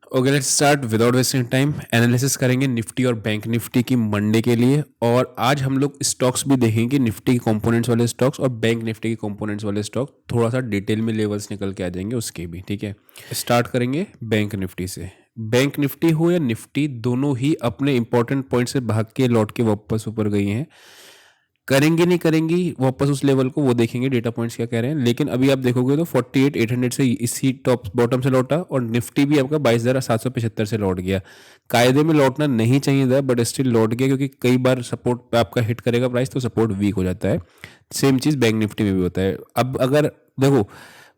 Okay, let's start without wasting time. Analysis करेंगे Nifty और bank Nifty की Monday के लिए। और आज हम लोग स्टॉक्स भी देखेंगे, निफ्टी के कंपोनेंट्स वाले स्टॉक्स और बैंक निफ्टी के कंपोनेंट्स वाले स्टॉक। थोड़ा सा डिटेल में लेवल्स निकल के आ जाएंगे उसके भी, ठीक है। स्टार्ट करेंगे बैंक निफ्टी से। बैंक निफ्टी हो या निफ्टी, दोनों ही अपने इंपॉर्टेंट पॉइंट से भाग के लौट के वापस ऊपर गई हैं। करेंगे नहीं करेंगी वापस उस लेवल को, वो देखेंगे डेटा पॉइंट्स क्या कह रहे हैं। लेकिन अभी आप देखोगे तो 48,800 से इसी टॉप बॉटम से लौटा, और निफ्टी भी आपका 22,775 से लौट गया। कायदे में लौटना नहीं चाहिए था, बट स्टिल लौट गया, क्योंकि कई बार सपोर्ट पे आपका हिट करेगा प्राइस तो सपोर्ट वीक हो जाता है। सेम चीज़ बैंक निफ्टी में भी होता है। अब अगर देखो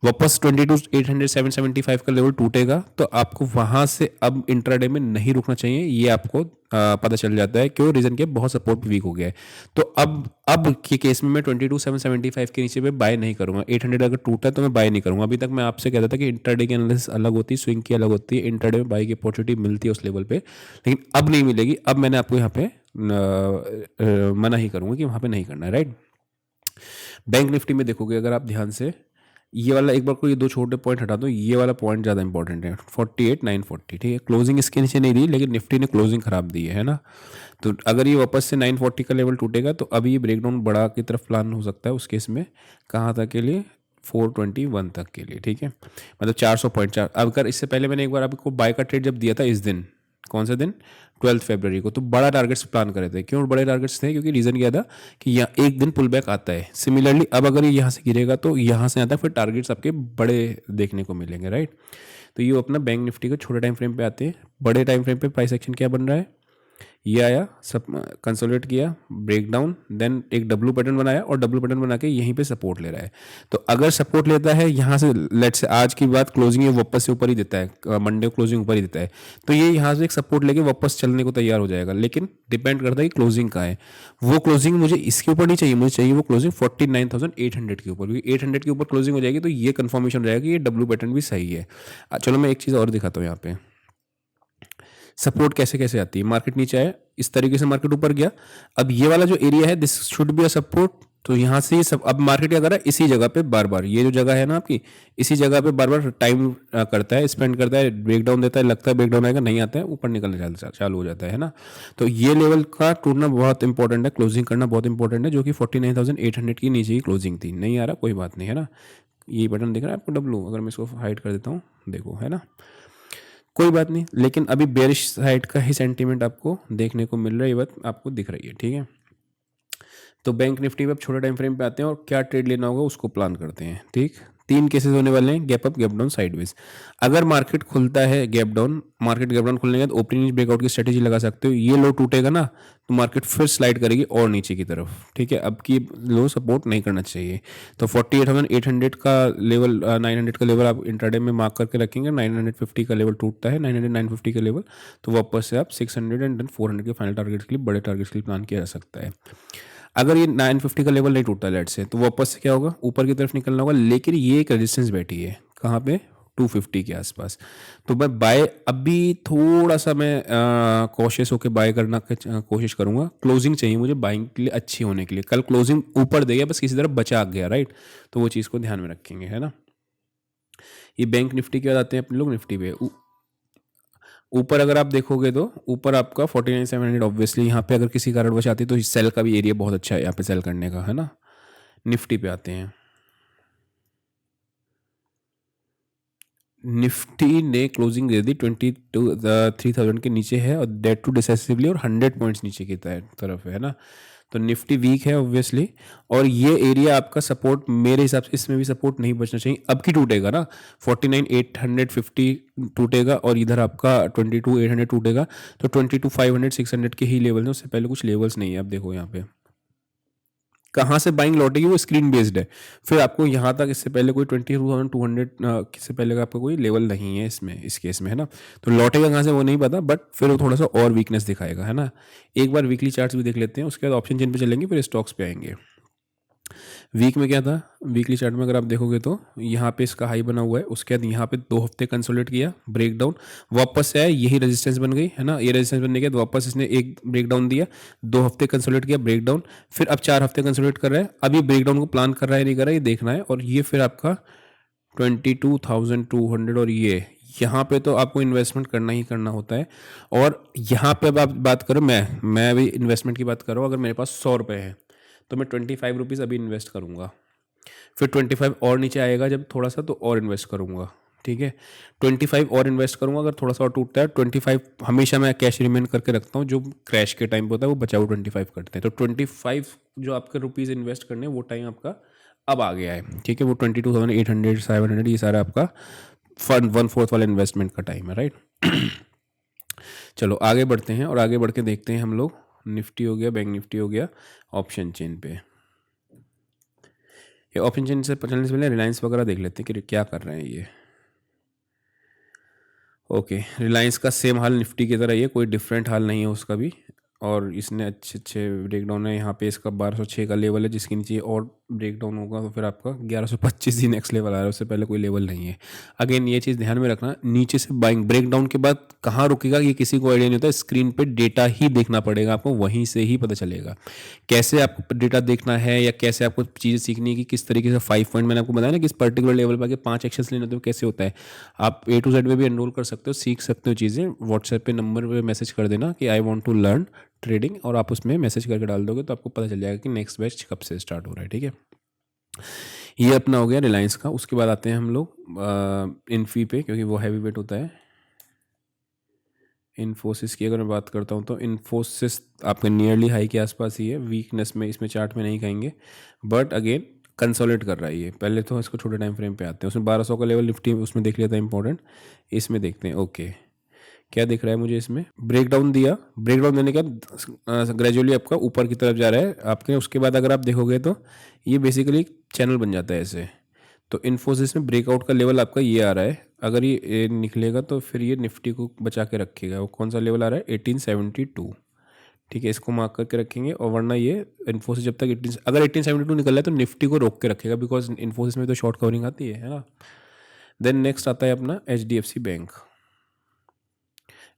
वापस 22,800 775 का लेवल टूटेगा तो आपको वहां से अब इंट्राडे में नहीं रुकना चाहिए, ये आपको पता चल जाता है। क्यों? रीजन के बहुत सपोर्ट वीक हो गया है। तो अब के केस में मैं 22,775 के नीचे पे बाय नहीं करूंगा। 800 अगर टूटा तो मैं बाय नहीं करूंगा। अभी तक मैं आपसे कहता था कि इंट्राडे की एनालिसिस अलग होती है, स्विंग की अलग होती है। इंट्राडे में बाय की अपॉर्चुनिटी मिलती है उस लेवल पे, लेकिन अब नहीं मिलेगी। अब मैंने आपको यहाँ पे मना ही करूंगा कि वहां पे नहीं करना है, राइट। बैंक निफ्टी में देखोगे अगर आप ध्यान से, ये वाला एक बार को ये दो छोटे पॉइंट हटा दो, ये वाला पॉइंट ज़्यादा इंपॉर्टेंट है। 48,940, ठीक है। क्लोजिंग इसके नीचे नहीं दी, लेकिन निफ्टी ने क्लोजिंग खराब दी है ना। तो अगर ये वापस से 940 का लेवल टूटेगा तो अभी ये ब्रेकडाउन बड़ा की तरफ प्लान हो सकता है उस केस में। कहाँ तक के लिए? 421 तक के लिए, ठीक है। मतलब 400 पॉइंट चार। अगर इससे पहले मैंने एक बार आपको बाय का ट्रेड जब दिया था इस दिन, कौन सा दिन? 12 फरवरी को, तो बड़ा टारगेट्स प्लान करे थे। क्यों बड़े टारगेट्स थे? क्योंकि रीज़न क्या था कि यहाँ एक दिन पुल बैक आता है। सिमिलरली अब अगर ये यहाँ से गिरेगा तो यहाँ से आता है, फिर टारगेट्स आपके बड़े देखने को मिलेंगे, राइट। तो ये अपना बैंक निफ्टी को छोटे टाइम फ्रेम पे आते हैं। बड़े टाइम फ्रेम पे प्राइस एक्शन क्या बन रहा है? ये आया, सब कंसोलिडेट किया, ब्रेकडाउन, देन एक डब्लू पैटर्न बनाया और डब्लू पैटर्न बना के यहीं पे सपोर्ट ले रहा है। तो अगर सपोर्ट लेता है यहाँ से, लेट्स से आज की बात क्लोजिंग ये वापस से ऊपर ही देता है, मंडे को क्लोजिंग ऊपर ही देता है, तो ये यहाँ से एक सपोर्ट लेके वापस चलने को तैयार हो जाएगा। लेकिन डिपेंड करता है कि क्लोजिंग कहाँ है। वो क्लोजिंग मुझे इसके ऊपर नहीं चाहिए, मुझे चाहिए वो क्लोजिंग 49,800 के ऊपर, क्योंकि 800 के ऊपर क्लोजिंग हो जाएगी तो ये कंफर्मेशन रहेगा कि ये डब्लू पैटर्न भी सही है। चलो मैं एक चीज़ और दिखाता हूँ यहाँ पे। सपोर्ट कैसे कैसे आती है। मार्केट नीचे आया, इस तरीके से मार्केट ऊपर गया। अब ये वाला जो एरिया है, this should be a support. तो यहाँ से सब, अब मार्केट क्या कर रहा है, इसी जगह पे बार बार, ये जो जगह है ना आपकी, इसी जगह पे बार बार टाइम करता है, स्पेंड करता है, ब्रेकडाउन देता है, लगता है ब्रेकडाउन आएगा, नहीं आता है, ऊपर निकलने चालू हो जाता है ना। तो ये लेवल का टूटना बहुत इंपॉर्टेंट है, क्लोजिंग करना बहुत इंपॉर्टेंट है, जो कि 49,800 की नीचे ही क्लोजिंग थी। नहीं आ रहा, कोई बात नहीं, है ना। ये बटन दिख रहा है आपको डब्लू? अगर मैं इसको हाइड कर देता हूँ, देखो, है ना, कोई बात नहीं। लेकिन अभी बेरिश साइड का ही सेंटीमेंट आपको देखने को मिल रहा है, ये बात आपको दिख रही है, ठीक है। तो बैंक निफ्टी में अब छोटे टाइम फ्रेम पे आते हैं और क्या ट्रेड लेना होगा उसको प्लान करते हैं, ठीक। तीन केसेस होने वाले हैं, gap up, gap down, sideways. अगर मार्केट खुलता है gap down, market gap down खुलने के बाद ओपनिंग ब्रेकआउट की स्ट्रेटेजी लगा सकते हो। ये लो टूटेगा ना तो मार्केट फिर स्लाइड करेगी और नीचे की तरफ, ठीक है। अब की लो सपोर्ट नहीं करना चाहिए। तो 48,800 का लेवल, 900 का लेवल आप इंट्राडे में मार्क करके रखेंगे। 950 का लेवल टूटता है, 900 950 का लेवल, तो वापस से आप 600 एंड देन 400 के फाइनल टारगेट्स के लिए, बड़े टारगेट्स के लिए प्लान किया जा सकता है। अगर ये 950 का लेवल नहीं टूटता लेट से, तो वापस से क्या होगा, ऊपर की तरफ निकलना होगा। लेकिन ये एक रेजिस्टेंस बैठी है कहाँ पे? 250 के आसपास। तो मैं बाय अभी थोड़ा सा मैं कॉशियस होकर बाय करना कोशिश करूंगा। क्लोजिंग चाहिए मुझे बाइंग के लिए, अच्छी होने के लिए। कल क्लोजिंग ऊपर दे गया, बस किसी तरफ बचा गया, राइट। तो वो चीज़ को ध्यान में रखेंगे, है ना। ये बैंक निफ्टी के बाद आते हैं अपने लोग निफ्टी पे। ऊपर अगर आप देखोगे तो ऊपर आपका 49,700 ऑब्वियसली यहाँ पे अगर किसी कारणवश आती है तो सेल का भी एरिया बहुत अच्छा है यहाँ पे सेल करने का, है ना। निफ्टी पे आते हैं। निफ्टी ने क्लोजिंग दे दी 23,000 के नीचे है, और डेट टू डिसेसिवली, और 100 पॉइंट्स नीचे की तरफ है ना। तो निफ्टी वीक है ऑब्वियसली, और ये एरिया आपका सपोर्ट मेरे हिसाब से इसमें भी सपोर्ट नहीं बचना चाहिए। अब की टूटेगा ना, 49,850 टूटेगा, और इधर आपका 22,800 टूटेगा। तो 22,500 600 के ही लेवल हैं, उससे पहले कुछ लेवल्स नहीं है। अब देखो यहाँ पे कहाँ से बाइंग लौटेगी, वो स्क्रीन बेस्ड है। फिर आपको यहाँ तक इससे पहले कोई 22,200 से पहले का आपका कोई लेवल नहीं है इसमें, इस केस में, है ना। तो लौटेगा कहाँ से वो नहीं पता, बट फिर वो थोड़ा सा और वीकनेस दिखाएगा, है ना। एक बार वीकली चार्ट्स भी देख लेते हैं, उसके बाद ऑप्शन चेन पे चलेंगे, फिर स्टॉक्स पे आएंगे। वीक में क्या था? वीकली चार्ट में अगर आप देखोगे तो यहाँ पे इसका हाई बना हुआ है, उसके बाद यहाँ पे 2 हफ्ते कंसोलिडेट किया, ब्रेकडाउन, वापस से आया, यही रेजिस्टेंस बन गई, है ना। ये रेजिस्टेंस बनने के बाद वापस इसने एक ब्रेकडाउन दिया, 2 हफ्ते कंसोलिडेट किया, ब्रेकडाउन, फिर अब 4 हफ्ते कंसोलिडेट कर रहा है। अभी ब्रेकडाउन को प्लान कर रहा है नहीं कर रहा है, ये देखना है। और ये फिर आपका 22,200, और यहाँ पे तो आपको इन्वेस्टमेंट करना ही करना होता है। और यहाँ पे अब आप बात करो, मैं अभी इन्वेस्टमेंट की बात कर रहा हूँ। अगर मेरे पास 100 रुपये है तो मैं 25 रुपीज़ अभी इन्वेस्ट करूँगा, फिर 25 और नीचे आएगा जब थोड़ा सा, तो और इन्वेस्ट करूँगा, ठीक है। 25 और इन्वेस्ट करूँगा, अगर थोड़ा सा और टूटता है 25 हमेशा मैं कैश रिमेन करके रखता हूँ। जो क्रैश के टाइम पे होता है वो बचा हुआ 25 करते हैं। तो 25 जो आपके रुपीज़ इन्वेस्ट करने हैं वो टाइम आपका अब आ गया है, ठीक है। वो 22,800 700 ये सारा आपका फंड 1/4 वाला इन्वेस्टमेंट का टाइम है, राइट। चलो आगे बढ़ते हैं और आगे बढ़ के देखते हैं हम लोग। निफ्टी हो गया, बैंक निफ्टी हो गया, ऑप्शन चेन पे। ये ऑप्शन चेन से चलने से पहले रिलायंस वगैरह देख लेते हैं कि क्या कर रहे हैं ये। ओके, रिलायंस का सेम हाल निफ्टी की तरह ही है, कोई डिफरेंट हाल नहीं है उसका भी। और इसने अच्छे अच्छे ब्रेकडाउन है। यहाँ पे इसका 1206 का लेवल है, जिसके नीचे और ब्रेकडाउन होगा तो फिर आपका 1125 ही नेक्स्ट लेवल आ रहा है, उससे पहले कोई लेवल नहीं है। अगेन ये चीज़ ध्यान में रखना, नीचे से बाइंग ब्रेकडाउन के बाद कहाँ रुकेगा ये किसी को आइडिया नहीं होता। स्क्रीन पे डेटा ही देखना पड़ेगा आपको, वहीं से ही पता चलेगा कैसे आपको डेटा देखना है या कैसे आपको चीज़ें सीखनी है कि किस तरीके से 5 पॉइंट मैंने आपको बताया ना, किस पर्टिकुलर लेवल पर आके 5 एक्शंस लेने होते हैं कैसे होता है। आप A to Z में भी एनरोल कर सकते हो, सीख सकते हो चीज़ें। व्हाट्सएप पे नंबर पे मैसेज कर देना कि I want to learn trading, और आप उसमें मैसेज करके डाल दोगे तो आपको पता चल जाएगा कि नेक्स्ट बैच कब से स्टार्ट हो रहा है, ठीक है। ये अपना हो गया रिलायंस का। उसके बाद आते हैं हम लोग इन्फी पे, क्योंकि वो हैवी वेट होता है। इन्फोसिस की अगर मैं बात करता हूँ तो इन्फोसिस आपके नियरली हाई के आसपास ही है। वीकनेस में इसमें चार्ट में नहीं कहेंगे, बट अगेन कंसोलिडेट कर रहा है ये। पहले तो इसको छोटे टाइम फ्रेम पे आते हैं। उसमें 1200 का लेवल निफ्टी उसमें देख लिया था इंपॉर्टेंट। इसमें देखते हैं, ओके क्या दिख रहा है मुझे इसमें। ब्रेकडाउन दिया, ब्रेकडाउन देने के बाद ग्रेजुअली आपका ऊपर की तरफ जा रहा है आपके। उसके बाद अगर आप देखोगे तो ये बेसिकली चैनल बन जाता है ऐसे। तो इन्फोसिस में ब्रेकआउट का लेवल आपका ये आ रहा है। अगर ये निकलेगा तो फिर ये निफ्टी को बचा के रखेगा। वो कौन सा लेवल आ रहा है, 1872, ठीक है। इसको मार्क करके रखेंगे। और वरना ये इन्फोसिस जब तक 1872 निकल रहा है तो निफ्टी को रोक के रखेगा, बिकॉज इन्फोसिस में तो शॉर्ट कवरिंग आती है ना। देन नेक्स्ट आता है अपना HDFC बैंक।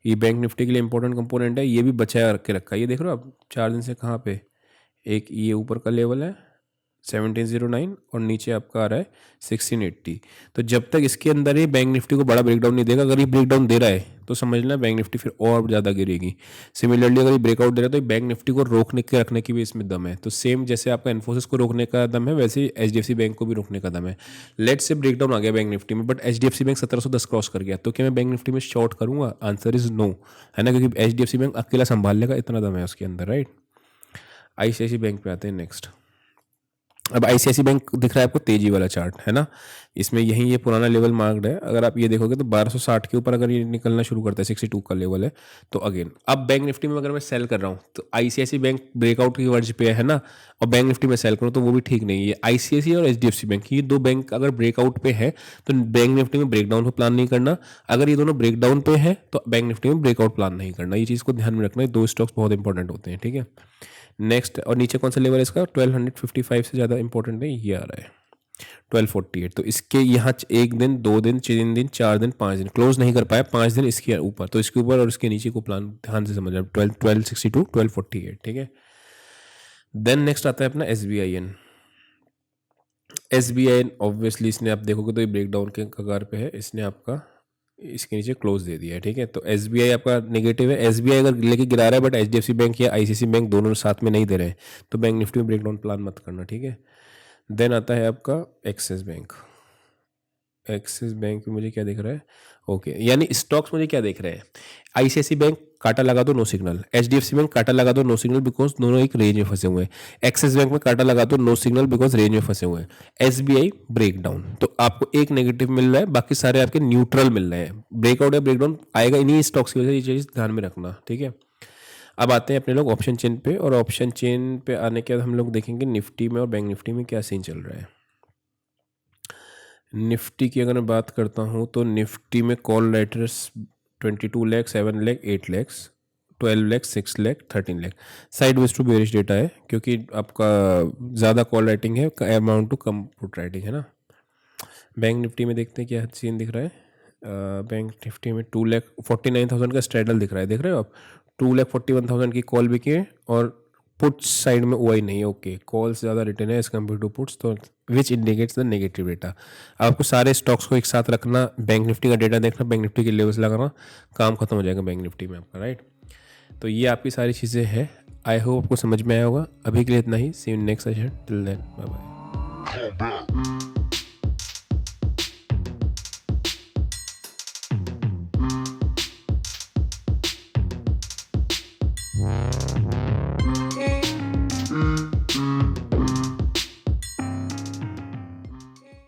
ये बैंक निफ्टी के लिए इंपॉर्टेंट कंपोनेंट है। ये भी बचा के रखा है। ये देख रहे हो आप 4 दिन से कहाँ पे, एक ये ऊपर का लेवल है 1709 और नीचे आपका आ रहा है 1680। तो जब तक इसके अंदर ही बैंक निफ्टी को बड़ा ब्रेकडाउन नहीं देगा, अगर ये ब्रेकडाउन दे रहा है तो समझ लेना बैंक निफ्टी फिर और ज़्यादा गिरेगी। सिमिलरली अगर ये ब्रेकआउट दे रहा है तो बैंक निफ्टी को रोकने के रखने की भी इसमें दम है। तो सेम जैसे आपका इन्फोसिस को रोकने का दम है, वैसे ही HDFC बैंक को भी रोकने का दम है। लेट से ब्रेकडाउन आ गया बैंक निफ्टी में, बट HDFC बैंक 1710 क्रॉस कर गया, तो क्या मैं बैंक निफ्टी में शॉर्ट करूंगा? आंसर इज नो, है ना, क्योंकि HDFC बैंक अकेला संभाल लेगा, इतना दम है उसके अंदर, राइट। ICICI बैंक पे आते हैं नेक्स्ट। अब ICICI बैंक दिख रहा है आपको तेजी वाला चार्ट, है ना। इसमें यही ये पुराना लेवल मार्क्ड है। अगर आप ये देखोगे तो 1260 के ऊपर अगर ये निकलना शुरू करता है, 62 का लेवल है, तो अगेन अब बैंक निफ्टी में अगर मैं सेल कर रहा हूँ तो ICICI बैंक ब्रेकआउट की वर्ज पे है ना, और बैंक निफ्टी में सेल करूँ तो वो भी ठीक नहीं है। ICICI और HDFC बैंक, ये दो बैंक अगर ब्रेकआउट पे है तो बैंक निफ्टी में ब्रेकडाउन पे प्लान नहीं करना। अगर ये दोनों ब्रेकडाउन पे है तो बैंक निफ्टी में ब्रेकआउट प्लान नहीं करना। ये चीज़ को ध्यान में रखना है, दो स्टॉक्स बहुत इंपॉर्टेंट होते हैं, ठीक है। नेक्स्ट, और नीचे कौन सा लेवल है इसका, 1255 से ज़्यादा इंपॉर्टेंट नहीं, ये आ रहा है 1248। तो इसके यहाँ 1 दिन 2 दिन 3 दिन 4 दिन 5 दिन क्लोज नहीं कर पाया, 5 दिन इसके ऊपर, तो इसके ऊपर और इसके नीचे को प्लान ध्यान से समझना। 1262 1248, ठीक है। देन नेक्स्ट आता है अपना SBIN ऑब्वियसली इसने आप देखोगे तो ये ब्रेकडाउन के कगार पे है। इसने आपका इसके नीचे क्लोज दे दिया है, ठीक है। तो SBI आपका नेगेटिव है। SBI अगर लेके गिरा रहा है, बट HDFC बैंक या ICICI बैंक दोनों साथ में नहीं दे रहे हैं, तो बैंक निफ्टी में ब्रेकडाउन प्लान मत करना, ठीक है। देन आता है आपका एक्सिस बैंक। एक्सिस बैंक में मुझे क्या दिख रहा है, ओके, यानी स्टॉक्स मुझे क्या दिख रहे हैं। ICICI बैंक काटा लगा दो, नो सिग्नल। HDFC बैंक काटा लगा दो, नो सिग्नल, बिकॉज दोनों एक रेंज में फंसे हुए हैं। एक्सिस बैंक में काटा लगा दो, नो सिग्नल, बिकॉज रेंज में फंसे हुए हैं। SBI ब्रेकडाउन, तो आपको एक नेगेटिव मिल रहा है, बाकी सारे आपके न्यूट्रल मिल रहे हैं। ब्रेकआउट या ब्रेकडाउन आएगा इन्हीं स्टॉक्स की वजह से, ये चीज़ ध्यान में रखना, ठीक है। अब आते हैं अपने लोग ऑप्शन चेन पे, और ऑप्शन चेन पे आने के बाद हम लोग देखेंगे निफ्टी में और बैंक निफ्टी में क्या सीन चल रहा है। निफ्टी की अगर मैं बात करता हूँ तो निफ्टी में call writers 22 lakh, 7 lakh, 8 lakh, 12 lakh, 6 lakh, 13 lakh. Sideways to bearish data है, क्योंकि आपका ज़्यादा कॉल राइटिंग है अमाउंट टू कम पुट राइटिंग, है ना। बैंक निफ्टी में देखते हैं क्या सीन दिख रहा है। बैंक निफ्टी में 2,49,000 का स्ट्रेडल दिख रहा है, देख रहे हो आप। 2,41,000 की कॉल बिकी है और पुट्स साइड में ओआई नहीं है, ओके, कॉल्स ज़्यादा रिटर्न है एज कम्पेयर टू पुट्स, तो which indicates the negative data. आपको सारे स्टॉक्स को एक साथ रखना, बैंक निफ्टी का डेटा देखना, बैंक निफ्टी के लेवल्स लगाना, काम खत्म हो जाएगा बैंक निफ्टी में आपका, राइट। तो ये आपकी सारी चीज़ें हैं। आई होप आपको समझ में आया होगा। अभी के लिए इतना ही। See you next session, till then bye bye.